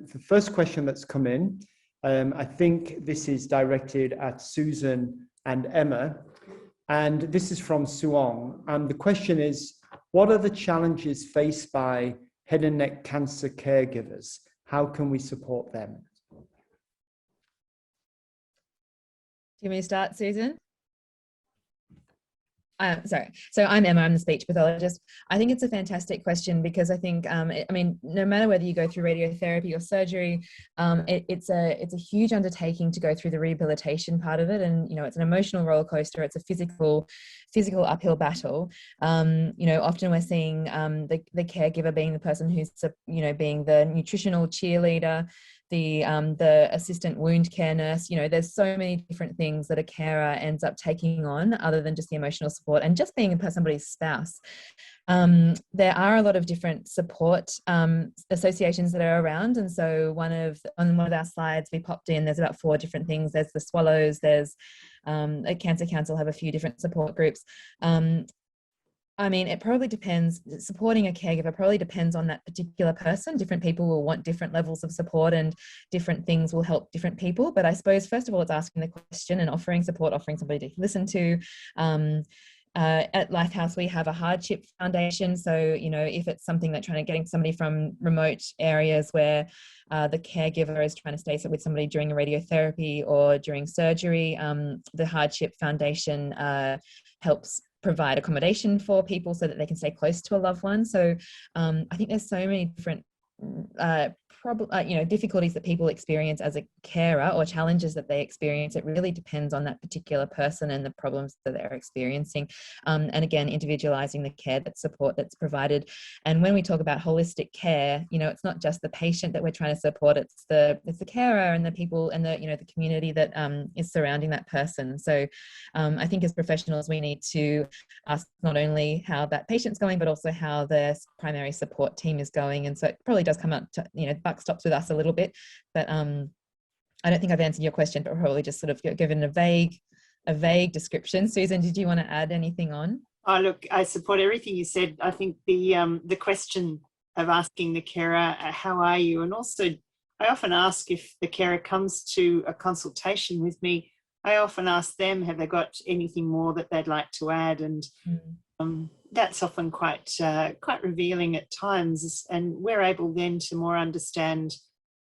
The first question that's come in, I think this is directed at Susan and Emma, and this is from Suong. And the question is, what are the challenges faced by head and neck cancer caregivers? How can we support them? Do you want me to start, Susan? Sorry. So I'm Emma, I'm the speech pathologist. I think it's a fantastic question because I think, I mean, no matter whether you go through radiotherapy or surgery, it's a huge undertaking to go through the rehabilitation part of it. And, you know, it's an emotional roller coaster. It's a physical uphill battle. You know, often we're seeing the caregiver being the person who's, you know, being the nutritional cheerleader, the assistant wound care nurse. You know, there's so many different things that a carer ends up taking on other than just the emotional support and just being somebody's spouse. There are a lot of different support associations that are around, and so on one of our slides we popped in, there's about 4 different things. There's the Swallows, there's a Cancer Council have a few different support groups. I mean, it probably depends. Supporting a caregiver probably depends on that particular person. Different people will want different levels of support and different things will help different people. But I suppose, first of all, it's asking the question and offering support, offering somebody to listen to. At Lifehouse, we have a hardship foundation. So, you know, if it's something that getting somebody from remote areas where the caregiver is trying to stay with somebody during a radiotherapy or during surgery, the hardship foundation helps provide accommodation for people so that they can stay close to a loved one. So I think there's so many different you know, difficulties that people experience as a carer or challenges that they experience. It really depends on that particular person and the problems that they're experiencing. And again, individualizing the care, that support that's provided. And when we talk about holistic care, you know, it's not just the patient that we're trying to support, it's the carer and the people and the, you know, the community that is surrounding that person. So I think as professionals, we need to ask not only how that patient's going, but also how the primary support team is going. And so it probably does come up to, you know, buck stops with us a little bit, but I don't think I've answered your question, but probably just sort of given a vague description. Susan, did you want to add anything on? Oh, look, I support everything you said. I think the question of asking the carer, how are you? And also, I often ask if the carer comes to a consultation with me, I often ask them, have they got anything more that they'd like to add? And that's often quite revealing at times, and we're able then to more understand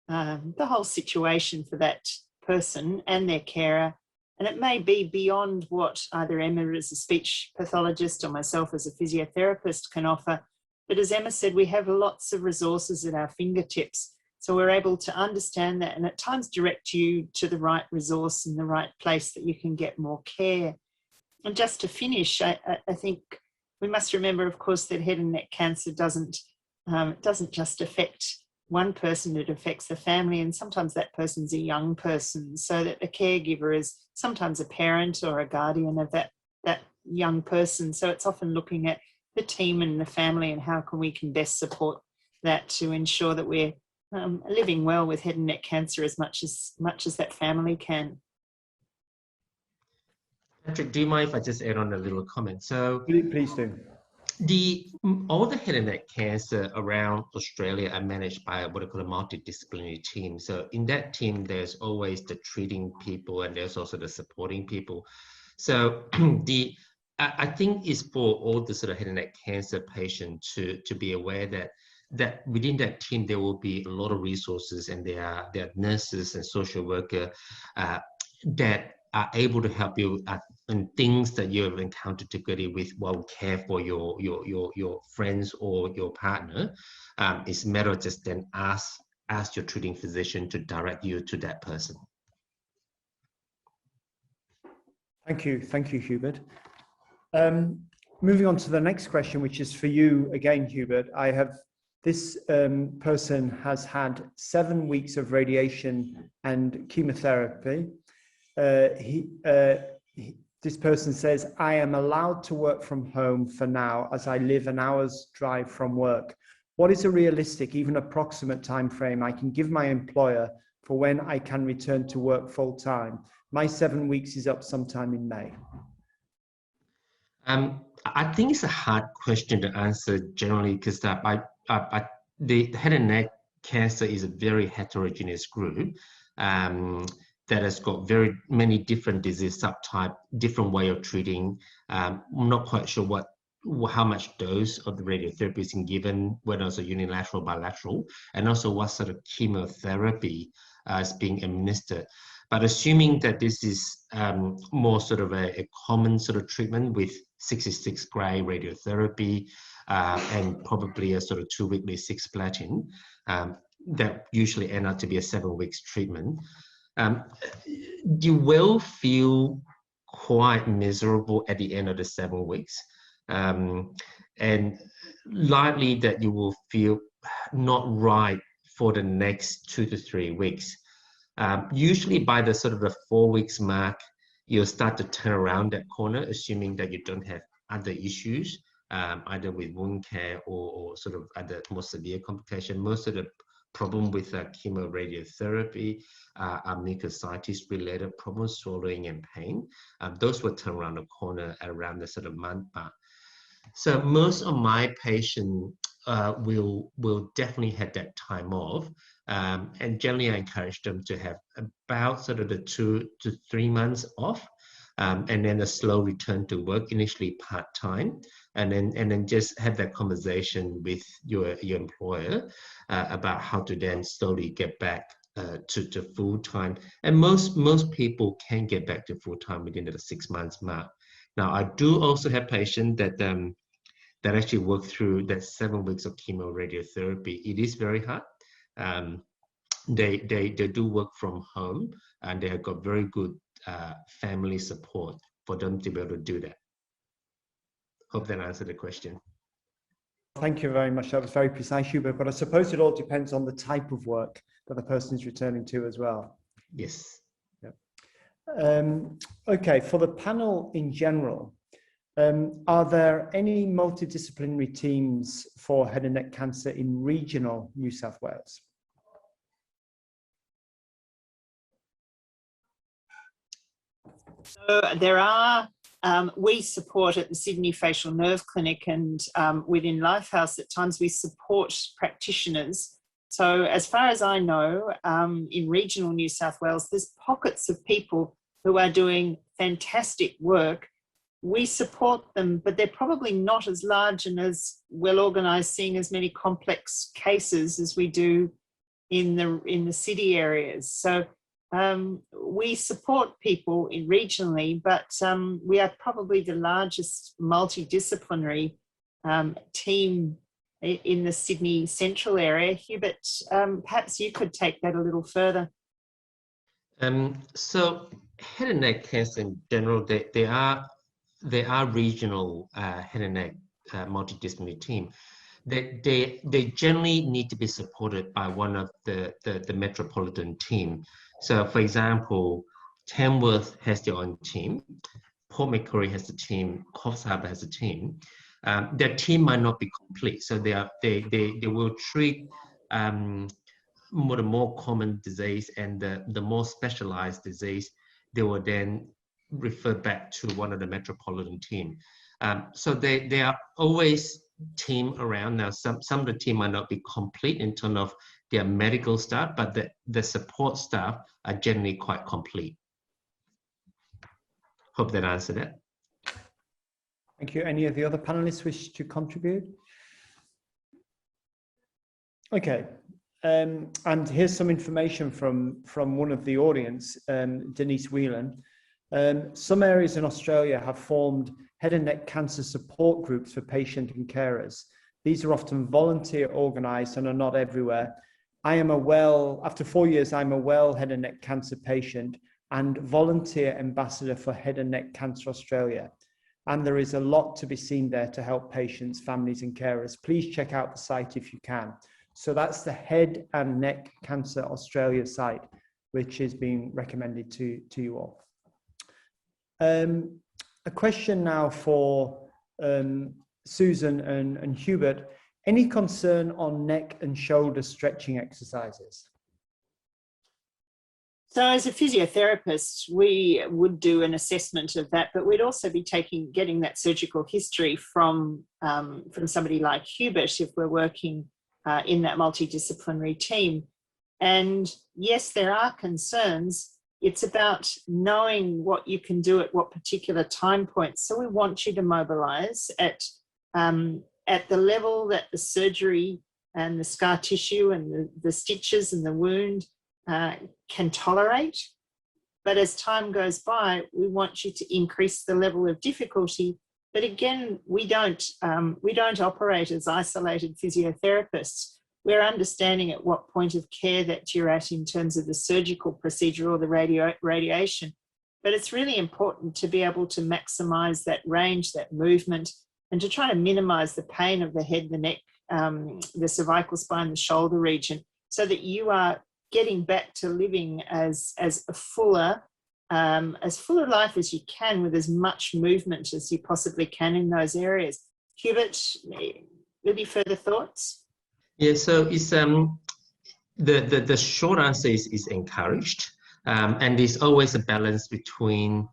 the whole situation for that person and their carer. And it may be beyond what either Emma as a speech pathologist or myself as a physiotherapist can offer. But as Emma said, we have lots of resources at our fingertips. So we're able to understand that and at times direct you to the right resource in the right place that you can get more care. And just to finish, I think we must remember, of course, that head and neck cancer doesn't just affect one person, it affects the family, and sometimes that person's a young person, so that the caregiver is sometimes a parent or a guardian of that young person. So it's often looking at the team and the family and how we can best support that to ensure that we're living well with head and neck cancer as much as that family can. Patrick, do you mind if I just add on a little comment? So Please do. All the head and neck cancer around Australia are managed by what I call a multidisciplinary team. So in that team, there's always the treating people and there's also the supporting people. So I think it's for all the sort of head and neck cancer patients to be aware that within that team there will be a lot of resources, and there are nurses and social worker that are able to help you in things that you have encountered together with care for your friends or your partner. It's a matter of just then ask your treating physician to direct you to that person. Thank you, Hubert. Moving on to the next question, which is for you again, Hubert. This person has had 7 weeks of radiation and chemotherapy. This person says, I am allowed to work from home for now as I live an hour's drive from work. What is a realistic, even approximate time frame I can give my employer for when I can return to work full time? My 7 weeks is up sometime in May. I think it's a hard question to answer generally because the head and neck cancer is a very heterogeneous group that has got very many different disease subtype, different way of treating. I'm not quite sure how much dose of the radiotherapy is given, whether it's a unilateral, bilateral, and also what sort of chemotherapy is being administered. But assuming that this is more sort of a common sort of treatment with 66 gray radiotherapy and probably a sort of 2-weekly cisplatin, that usually end up to be a 7 weeks treatment. You will feel quite miserable at the end of the 7 weeks, and likely that you will feel not right for the next 2 to 3 weeks. Usually by the sort of the 4 weeks mark, you'll start to turn around that corner, assuming that you don't have other issues, either with wound care or sort of other more severe complication. Most of the problem with chemoradiotherapy are mucositis related problems, swallowing and pain. Those will turn around the corner at around the sort of month mark. So most of my patients will definitely have that time off. And generally I encourage them to have about sort of the 2 to 3 months off, and then a slow return to work, initially part-time, and then just have that conversation with your employer about how to then slowly get back to full-time. And most people can get back to full-time within the 6 months mark. Now, I do also have patients that actually work through that 7 weeks of chemoradiotherapy. It is very hard. They do work from home, and they have got very good family support for them to be able to do that. Hope that answered the question. Thank you very much. That was very precise, Hubert, but I suppose it all depends on the type of work that the person is returning to as well. Yes. Yeah. Okay, for the panel in general, are there any multidisciplinary teams for head and neck cancer in regional New South Wales? So there are, we support at the Sydney Facial Nerve Clinic, and within Lifehouse at times we support practitioners. So as far as I know, in regional New South Wales, there's pockets of people who are doing fantastic work. We support them, but they're probably not as large and as well organised, seeing as many complex cases as we do in the city areas. So we support people regionally, but we are probably the largest multidisciplinary team in the Sydney central area. Hubert, perhaps you could take that a little further. So head and neck cancer in general, they are regional head and neck multidisciplinary team. They generally need to be supported by one of the metropolitan team. So for example, Tamworth has their own team, Port Macquarie has a team, Coffs Harbour has a team. Their team might not be complete, so they will treat the more common disease, and the more specialized disease, they will then refer back to one of the metropolitan team. So they are always team around. Now some of the team might not be complete in terms of their medical staff, but the support staff are generally quite complete. Hope that answered it. Thank you. Any of the other panelists wish to contribute? Okay. And here's some information from one of the audience, Denise Whelan. Some areas in Australia have formed head and neck cancer support groups for patient and carers. These are often volunteer organised and are not everywhere. After 4 years, I'm a well head and neck cancer patient and volunteer ambassador for Head and Neck Cancer Australia. And there is a lot to be seen there to help patients, families and carers. Please check out the site if you can. So that's the Head and Neck Cancer Australia site, which is being recommended to you all. A question now for Susan and Hubert. Any concern on neck and shoulder stretching exercises? So as a physiotherapist, we would do an assessment of that, but we'd also be getting that surgical history from somebody like Hubert if we're working in that multidisciplinary team. And yes, there are concerns. It's about knowing what you can do at what particular time points. So we want you to mobilise at the level that the surgery and the scar tissue and the stitches and the wound can tolerate. But as time goes by, we want you to increase the level of difficulty. But again, we don't operate as isolated physiotherapists. We're understanding at what point of care that you're at in terms of the surgical procedure or the radiation. But it's really important to be able to maximise that range, that movement, and to try to minimise the pain of the head, the neck, the cervical spine, the shoulder region, so that you are getting back to living as a fuller life as you can, with as much movement as you possibly can in those areas. Hubert, any further thoughts? Yeah, so it's the short answer is encouraged, and there's always a balance between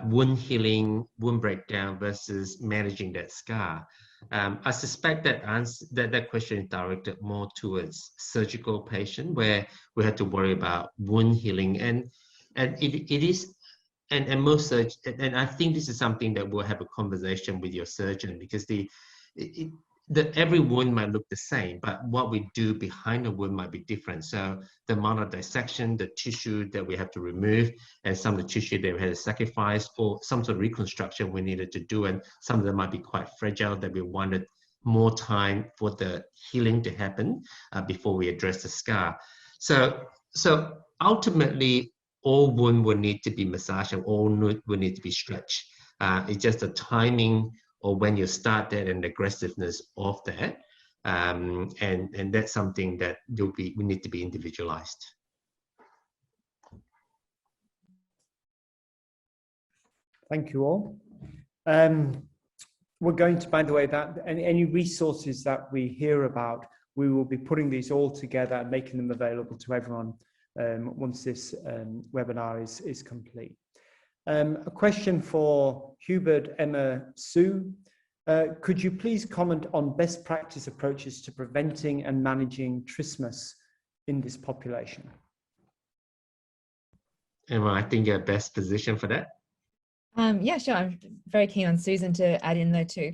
wound healing, wound breakdown versus managing that scar. I suspect that question is directed more towards surgical patient, where we have to worry about wound healing, and it is, and most and I think this is something that we'll have a conversation with your surgeon, because every wound might look the same, but what we do behind the wound might be different. So the amount of dissection, the tissue that we have to remove, and some of the tissue that we had to sacrifice, or some sort of reconstruction we needed to do, and some of them might be quite fragile that we wanted more time for the healing to happen before we address the scar. So ultimately, all wound will need to be massaged and all wound will need to be stretched. It's just the timing or when you start that and the aggressiveness of that, and that's something that we need to be individualized. Thank you all. We're going to, by the way, that any resources that we hear about, we will be putting these all together and making them available to everyone once this webinar is complete. A question for Hubert, Emma, Sue. Could you please comment on best practice approaches to preventing and managing trismus in this population? Emma, I think you're best positioned for that. Yeah, sure. I'm very keen on Susan to add in there too.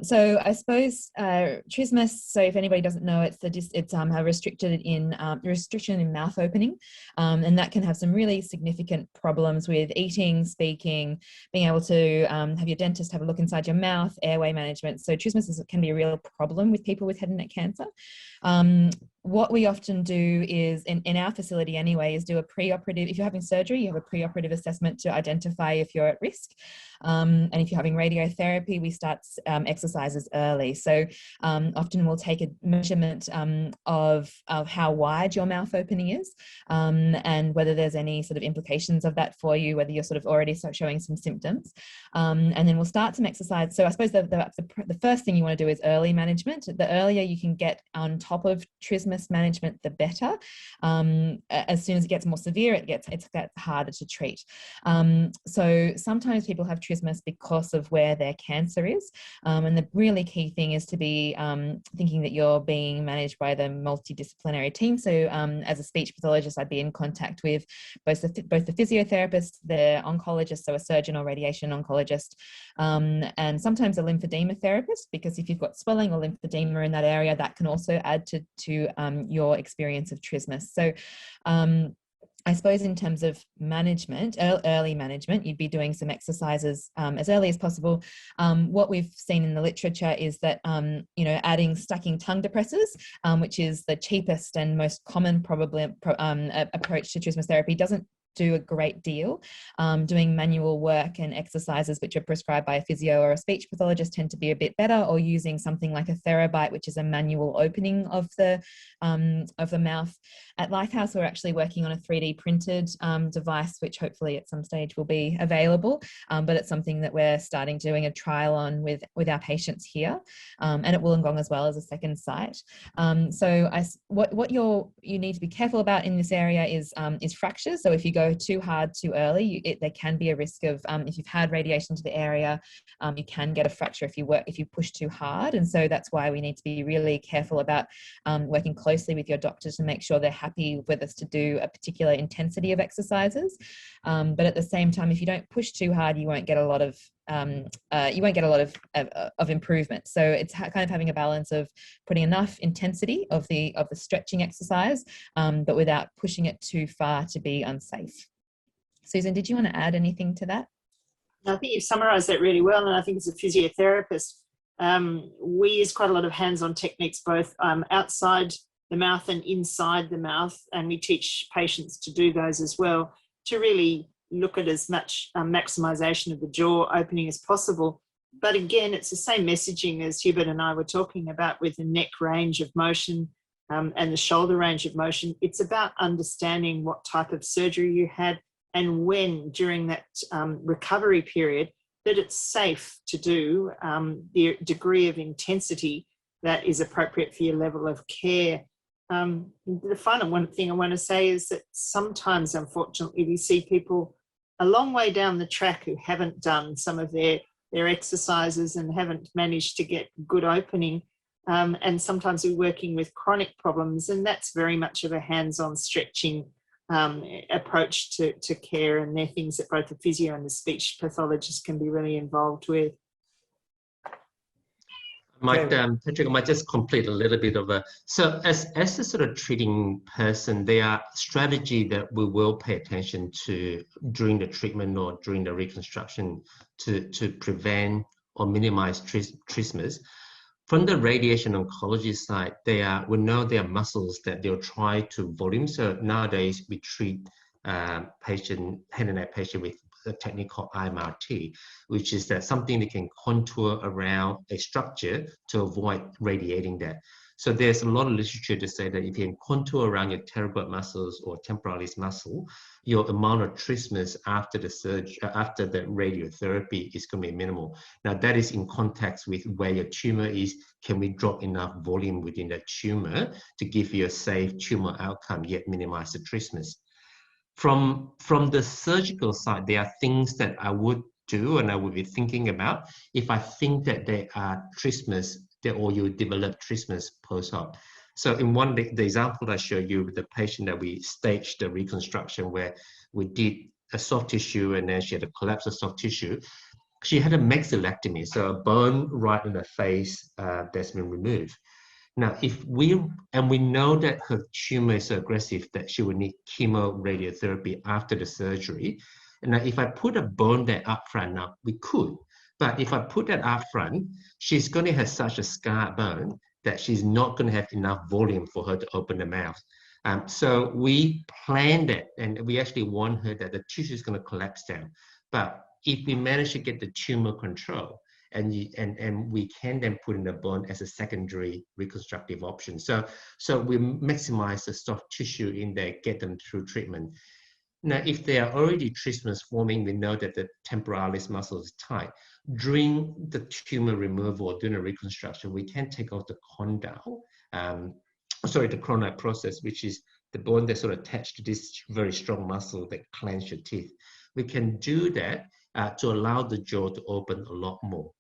So I suppose trismus. So if anybody doesn't know, it's a restriction in mouth opening, and that can have some really significant problems with eating, speaking, being able to have your dentist have a look inside your mouth, airway management. So trismus can be a real problem with people with head and neck cancer. What we often do is, in our facility anyway, is do a preoperative. If you're having surgery, you have a preoperative assessment to identify if you're at risk. And if you're having radiotherapy, we start exercises early. So often we'll take a measurement of how wide your mouth opening is, and whether there's any sort of implications of that for you, whether you're sort of already showing some symptoms. And then we'll start some exercise. So I suppose the first thing you want to do is early management. The earlier you can get on top of trismus management, the better. As soon as it gets more severe, it gets harder to treat. So sometimes people have trismus because of where their cancer is, and the really key thing is to be thinking that you're being managed by the multidisciplinary team. So as a speech pathologist, I'd be in contact with both the physiotherapist, the oncologist, so a surgeon or radiation oncologist, and sometimes a lymphedema therapist, because if you've got swelling or lymphedema in that area, that can also add to your experience of trismus. So I suppose in terms of management, early management, you'd be doing some exercises as early as possible. What we've seen in the literature is that, stacking tongue depressors, which is the cheapest and most common probably approach to trismus therapy, doesn't do a great deal. Doing manual work and exercises which are prescribed by a physio or a speech pathologist tend to be a bit better, or using something like a TheraBite, which is a manual opening of the mouth. At Lifehouse, we're actually working on a 3D printed device, which hopefully at some stage will be available, but it's something that we're starting doing a trial on with our patients here, and at Wollongong as well as a second site. What you need to be careful about in this area is fractures. So if you go go too hard too early, there can be a risk of, if you've had radiation to the area, you can get a fracture if you push too hard. And so that's why we need to be really careful about working closely with your doctor to make sure they're happy with us to do a particular intensity of exercises. But at the same time, if you don't push too hard, you won't get a lot of improvement. So it's kind of having a balance of putting enough intensity of the stretching exercise, but without pushing it too far to be unsafe. Susan, did you want to add anything to that? I think you've summarised that really well, and I think as a physiotherapist, we use quite a lot of hands-on techniques, both outside the mouth and inside the mouth, and we teach patients to do those as well, to really look at as much maximisation of the jaw opening as possible. But again, it's the same messaging as Hubert and I were talking about with the neck range of motion and the shoulder range of motion. It's about understanding what type of surgery you had and when during that recovery period that it's safe to do the degree of intensity that is appropriate for your level of care. The final one thing I want to say is that sometimes, unfortunately, we see people a long way down the track who haven't done some of their exercises and haven't managed to get good opening. And sometimes we're working with chronic problems, and that's very much of a hands-on stretching approach to care, and they're things that both the physio and the speech pathologist can be really involved with. Patrick, I might just complete a little bit of so as a sort of treating person, there are strategy that we will pay attention to during the treatment or during the reconstruction to prevent or minimize trismus. From the radiation oncology side, we know there are muscles that they'll try to volume. So nowadays we treat head and neck patient with a technique called IMRT, which is that something that can contour around a structure to avoid radiating that. So there's a lot of literature to say that if you can contour around your pterygoid muscles or temporalis muscle, your amount of trismus after the surgery, after the radiotherapy is going to be minimal. Now that is in context with where your tumor is. Can we drop enough volume within that tumor to give you a safe tumor outcome yet minimize the trismus? From the surgical side, there are things that I would do and I would be thinking about if I think that there are trismus or you develop trismus post-op. So in the example I showed you with the patient that we staged the reconstruction where we did a soft tissue and then she had a collapse of soft tissue, she had a maxillectomy, so a bone right in the face that's been removed. Now, we know that her tumor is so aggressive that she would need chemoradiotherapy after the surgery. And now if I put a bone there up front, now we could, but if I put that up front, she's going to have such a scar bone that she's not going to have enough volume for her to open the mouth. So we planned it, and we actually warned her that the tissue is going to collapse down. But if we manage to get the tumor control, and we can then put in the bone as a secondary reconstructive option. So we maximize the soft tissue in there, get them through treatment. Now, if they are already trismus forming, we know that the temporalis muscle is tight. During the tumor removal, during the reconstruction, we can take off the condyle, the coronary process, which is the bone that's sort of attached to this very strong muscle that clench your teeth. We can do that to allow the jaw to open a lot more.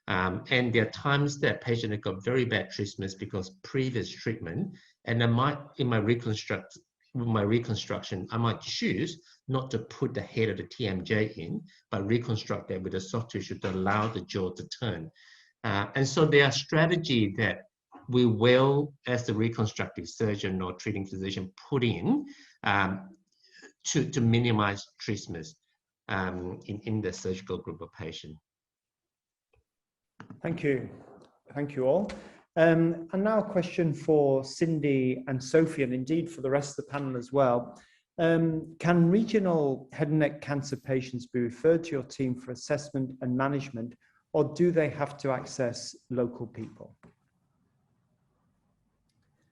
And there are times that patients have got very bad trismus because previous treatment, and in my reconstruction, I might choose not to put the head of the TMJ in, but reconstruct that with a soft tissue to allow the jaw to turn. And so there are strategies that we will, as the reconstructive surgeon or treating physician, put in to minimize trismus in the surgical group of patients. Thank you. Thank you all. And now a question for Cindy and Sophie, and indeed for the rest of the panel as well. Can regional head and neck cancer patients be referred to your team for assessment and management, or do they have to access local people?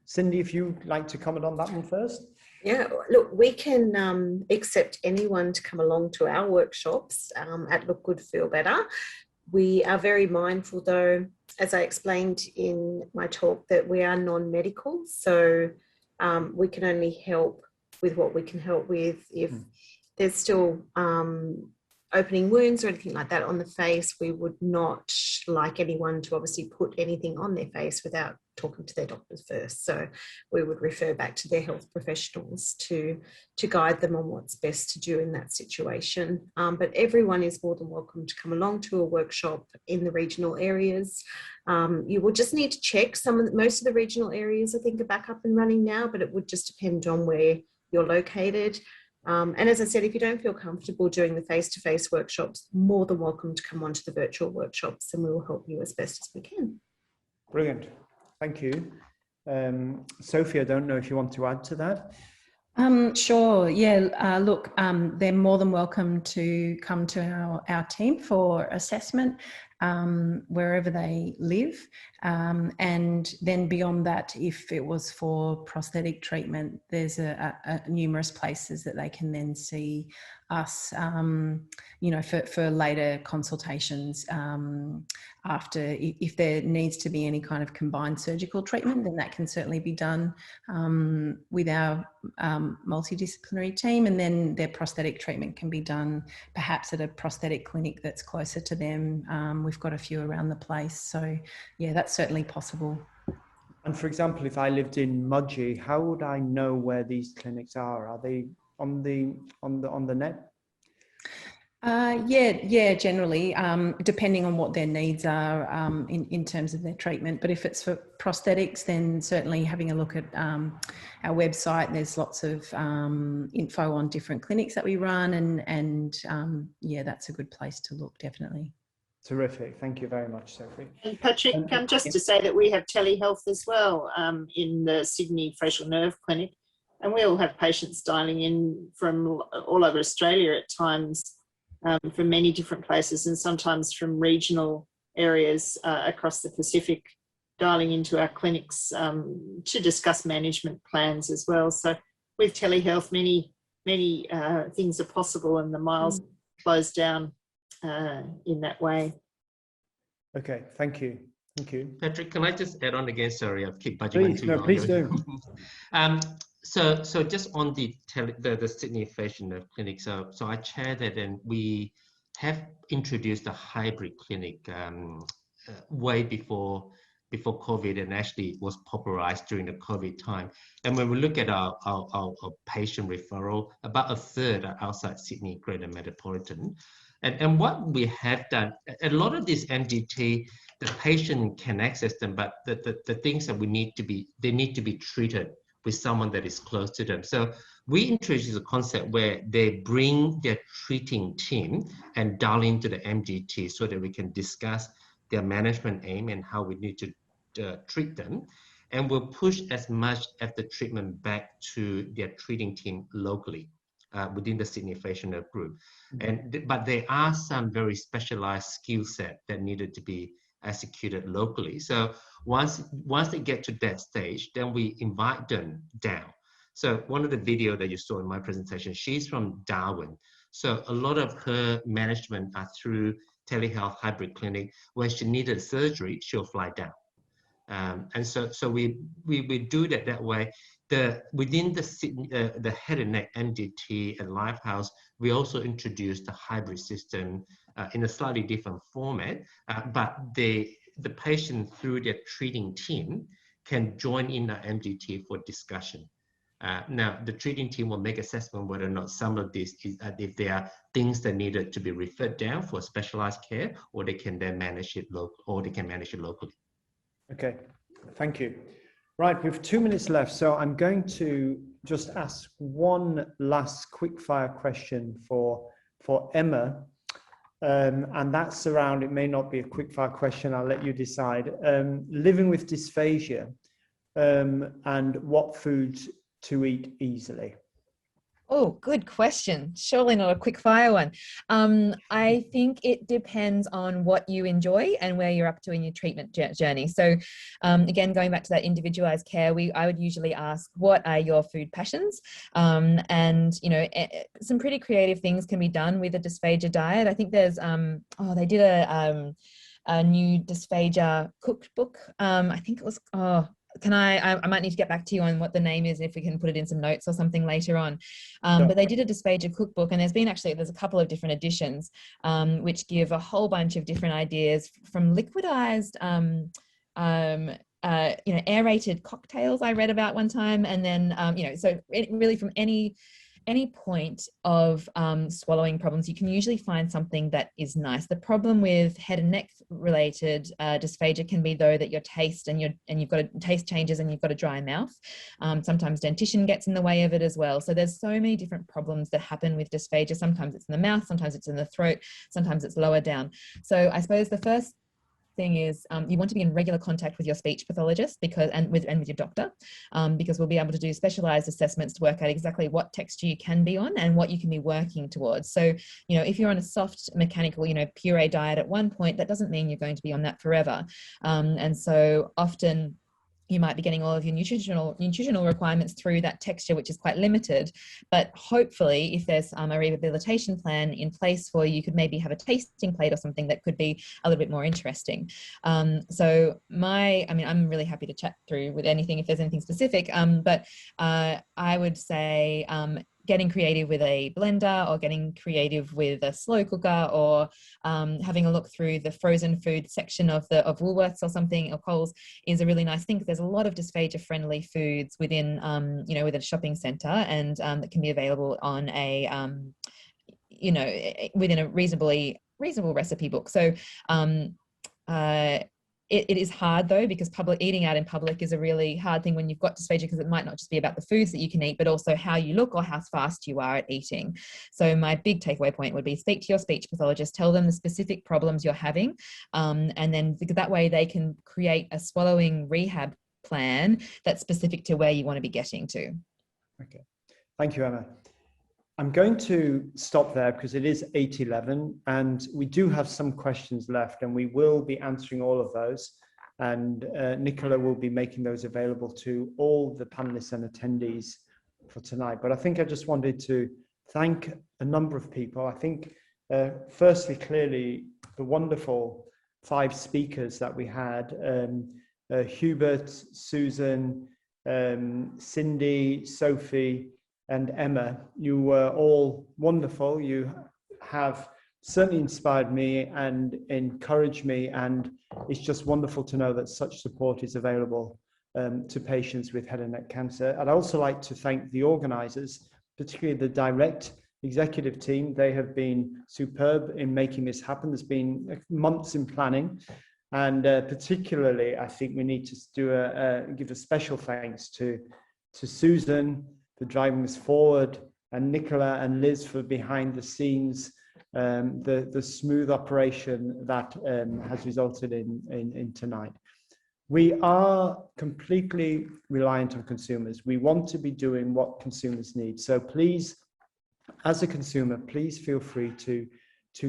Cindy, if you'd like to comment on that one first. Yeah, look, we can accept anyone to come along to our workshops at Look Good, Feel Better. We are very mindful, though, as I explained in my talk, that we are non-medical, so we can only help with what we can help with. If there's still opening wounds or anything like that on the face, we would not like anyone to obviously put anything on their face without talking to their doctors first. So we would refer back to their health professionals to guide them on what's best to do in that situation. But everyone is more than welcome to come along to a workshop in the regional areas. You will just need to check most of the regional areas, I think, are back up and running now, but it would just depend on where you're located. And as I said, if you don't feel comfortable doing the face-to-face workshops, more than welcome to come on to the virtual workshops, and we will help you as best as we can. Brilliant. Thank you. Sophie, I don't know if you want to add to that. Sure. Yeah. Look, they're more than welcome to come to our team for assessment wherever they live. And then beyond that, if it was for prosthetic treatment, there's numerous places that they can then see us, for later consultations after, if there needs to be any kind of combined surgical treatment, then that can certainly be done with our multidisciplinary team, and then their prosthetic treatment can be done perhaps at a prosthetic clinic that's closer to them. We've got a few around the place, so yeah, that's certainly possible. And for example, if I lived in Mudgee, how would I know where these clinics are? Are they on the net? Yeah, generally, depending on what their needs are in terms of their treatment. But if it's for prosthetics, then certainly having a look at our website. There's lots of info on different clinics that we run, and yeah, that's a good place to look, definitely. Terrific. Thank you very much, Sophie. And Patrick, just to say that we have telehealth as well in the Sydney Facial Nerve Clinic, and we all have patients dialing in from all over Australia at times, from many different places, and sometimes from regional areas across the Pacific, dialing into our clinics to discuss management plans as well. So with telehealth, many things are possible, and the miles close down in that way. Okay, thank you. Thank you. Patrick, can I just add on again? Sorry, I've kept budging Please, too no, long. please do. So just on the Sydney Facial Nerve Clinic, so I chair that, and we have introduced a hybrid clinic way before COVID, and actually was popularized during the COVID time. And when we look at our patient referral, about a third are outside Sydney Greater Metropolitan. And what we have done, a lot of this MDT, the patient can access them, but the things that they need to be treated with someone that is close to them. So we introduce a concept where they bring their treating team and dial into the MDT so that we can discuss their management aim and how we need to treat them. And we'll push as much of the treatment back to their treating team locally within the Sydney Facial Nerve Group. But there are some very specialized skill set that needed to be executed locally. So once they get to that stage, then we invite them down. So one of the video that you saw in my presentation, she's from Darwin. So a lot of her management are through telehealth hybrid clinic. When she needed surgery, she'll fly down. And so we do that way. Within the head and neck MDT and Lifehouse, we also introduced the hybrid system in a slightly different format, but the patient through their treating team can join in the MDT for discussion. Now, the treating team will make assessment whether or not some of this if there are things that needed to be referred down for specialized care, or they can then manage it locally. Okay, thank you. Right, we have 2 minutes left, so I'm going to just ask one last quick-fire question for Emma, and that's around, it may not be a quick-fire question, I'll let you decide, living with dysphagia and what foods to eat easily. Oh, good question. Surely not a quick fire one. I think it depends on what you enjoy and where you're up to in your treatment journey. So again, going back to that individualized care, I would usually ask, what are your food passions? And, you know, some pretty creative things can be done with a dysphagia diet. I think there's, they did a new dysphagia cookbook. I think it was, I might need to get back to you on what the name is, if we can put it in some notes or something later on. Sure. But they did a dysphagia cookbook, and there's a couple of different editions, which give a whole bunch of different ideas, from liquidized, aerated cocktails I read about one time. And then, so really from any point of swallowing problems, you can usually find something that is nice. The problem with head and neck related dysphagia can be, though, that your taste and you've got taste changes and you've got a dry mouth. Sometimes dentition gets in the way of it as well. So there's so many different problems that happen with dysphagia. Sometimes it's in the mouth, sometimes it's in the throat, sometimes it's lower down. So I suppose the first thing is you want to be in regular contact with your speech pathologist and with your doctor, because we'll be able to do specialized assessments to work out exactly what texture you can be on and what you can be working towards. So, if you're on a soft mechanical, puree diet at one point, that doesn't mean you're going to be on that forever. And so often you might be getting all of your nutritional requirements through that texture, which is quite limited. But hopefully, if there's a rehabilitation plan in place for you, could maybe have a tasting plate or something that could be a little bit more interesting. I'm really happy to chat through with anything if there's anything specific. But I would say getting creative with a blender, or getting creative with a slow cooker, or having a look through the frozen food section of Woolworths or something, or Coles, is a really nice thing, because there's a lot of dysphagia friendly foods within within a shopping centre, and that can be available on a within a reasonable recipe book. So it is hard, though, because eating out in public is a really hard thing when you've got dysphagia, because it might not just be about the foods that you can eat, but also how you look or how fast you are at eating. So my big takeaway point would be, speak to your speech pathologist, tell them the specific problems you're having, and then that way they can create a swallowing rehab plan that's specific to where you want to be getting to. Okay, thank you, Emma. I'm going to stop there because it is 8:11 and we do have some questions left, and we will be answering all of those. And Nicola will be making those available to all the panelists and attendees for tonight. But I think I just wanted to thank a number of people. I think, firstly, clearly, the wonderful 5 speakers that we had, Hubert, Susan, Cindy, Sophie, and Emma. You were all wonderful. You have certainly inspired me and encouraged me, and it's just wonderful to know that such support is available to patients with head and neck cancer. I'd also like to thank the organisers, particularly the direct executive team. They have been superb in making this happen. There's been months in planning, and particularly I think we need to give a special thanks to Susan for driving this forward, and Nicola and Liz for behind the scenes, the smooth operation that has resulted in tonight. We are completely reliant on consumers. We want to be doing what consumers need. So please, as a consumer, please feel free to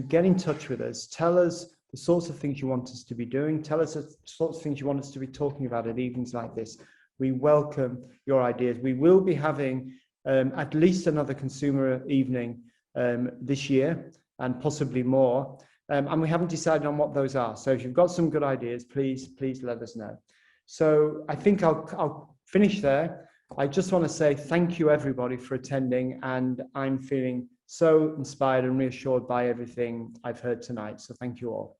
get in touch with us. Tell us the sorts of things you want us to be doing. Tell us the sorts of things you want us to be talking about at evenings like this. We welcome your ideas. We will be having at least another consumer evening this year, and possibly more. And we haven't decided on what those are. So if you've got some good ideas, please let us know. So I think I'll finish there. I just want to say thank you, everybody, for attending. And I'm feeling so inspired and reassured by everything I've heard tonight. So thank you all.